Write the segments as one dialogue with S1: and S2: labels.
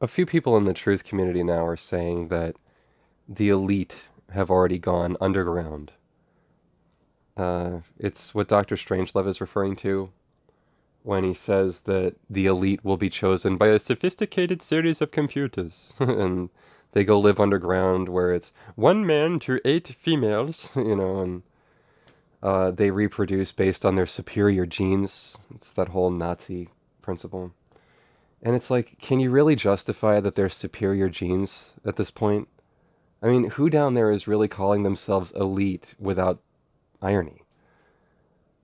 S1: A few people in the truth community now are saying that the elite have already gone underground. It's what Dr. Strangelove is referring to when he says that the elite will be chosen by a sophisticated series of computers. And they go live underground where it's one man to eight females, and they reproduce based on their superior genes. It's that whole Nazi principle. And it's like, can you really justify that they're superior genes at this point? I mean, who down there is really calling themselves elite without irony?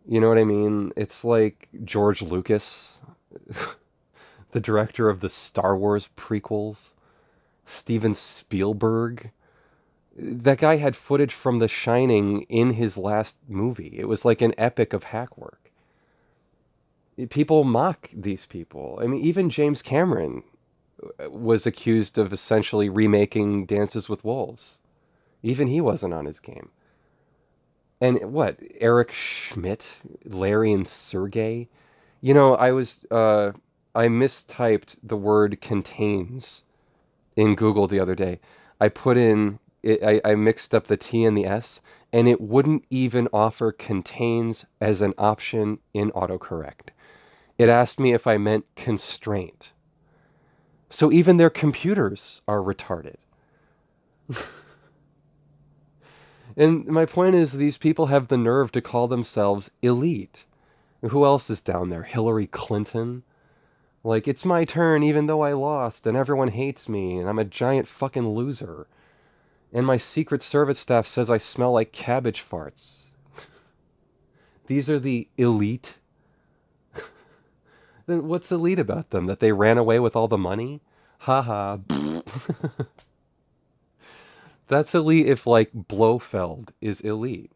S1: You know what I mean? It's like George Lucas, the director of the Star Wars prequels, Steven Spielberg. That guy had footage from The Shining in his last movie. It was like an epic of hack work. People mock these people. I mean, even James Cameron was accused of essentially remaking Dances with Wolves. Even he wasn't on his game. And what, Eric Schmidt, Larry and Sergey? I mistyped the word contains in Google the other day. I put in, I mixed up the T and the S, and it wouldn't even offer contains as an option in autocorrect. It asked me if I meant constraint. So even their computers are retarded. And my point is, these people have the nerve to call themselves elite. Who else is down there? Hillary Clinton? Like, it's my turn even though I lost, and everyone hates me, and I'm a giant fucking loser. And my Secret Service staff says I smell like cabbage farts. These are the elite? Then what's elite about them? That they ran away with all the money? Haha. That's elite if, like, Blofeld is elite.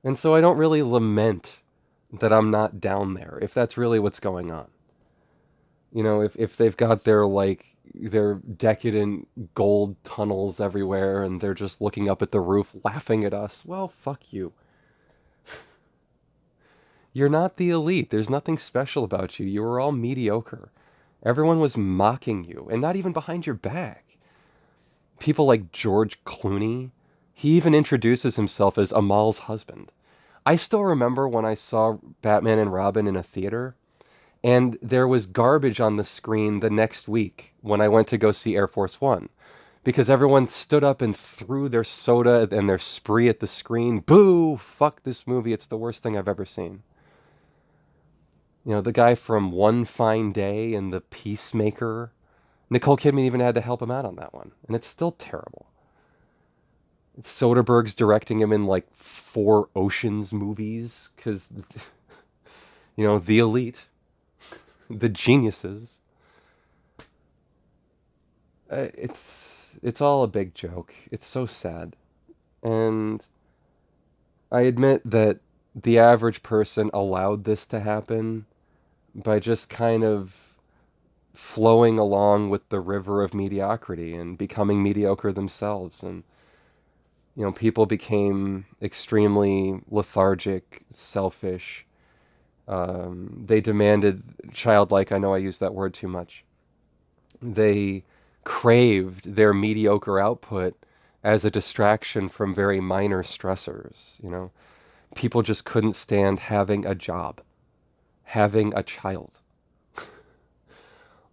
S1: And so I don't really lament that I'm not down there, if that's really what's going on. If they've got their decadent gold tunnels everywhere and they're just looking up at the roof laughing at us, well, fuck you. You're not the elite. There's nothing special about you. You were all mediocre. Everyone was mocking you, and not even behind your back. People like George Clooney, he even introduces himself as Amal's husband. I still remember when I saw Batman and Robin in a theater, and there was garbage on the screen the next week when I went to go see Air Force One. Because everyone stood up and threw their soda and their spree at the screen. Boo! Fuck this movie. It's the worst thing I've ever seen. The guy from One Fine Day and The Peacemaker. Nicole Kidman even had to help him out on that one. And it's still terrible. Soderbergh's directing him in like 4 Oceans movies. Because, the elite. The geniuses. It's all a big joke. It's so sad. And I admit that the average person allowed this to happen by just kind of flowing along with the river of mediocrity and becoming mediocre themselves. And, people became extremely lethargic, selfish. They demanded, childlike, I know I use that word too much. They craved their mediocre output as a distraction from very minor stressors. People just couldn't stand having a job, having a child.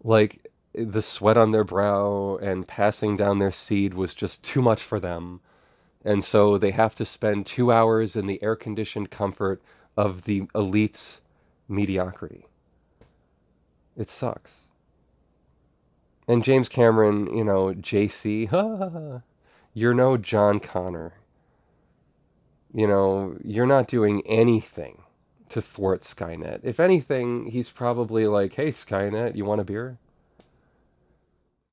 S1: Like, the sweat on their brow and passing down their seed was just too much for them. And so they have to spend 2 hours in the air-conditioned comfort of the elite's mediocrity. It sucks. And James Cameron, JC, you're no John Connor. You're not doing anything to thwart Skynet. If anything, he's probably like, hey, Skynet, you want a beer?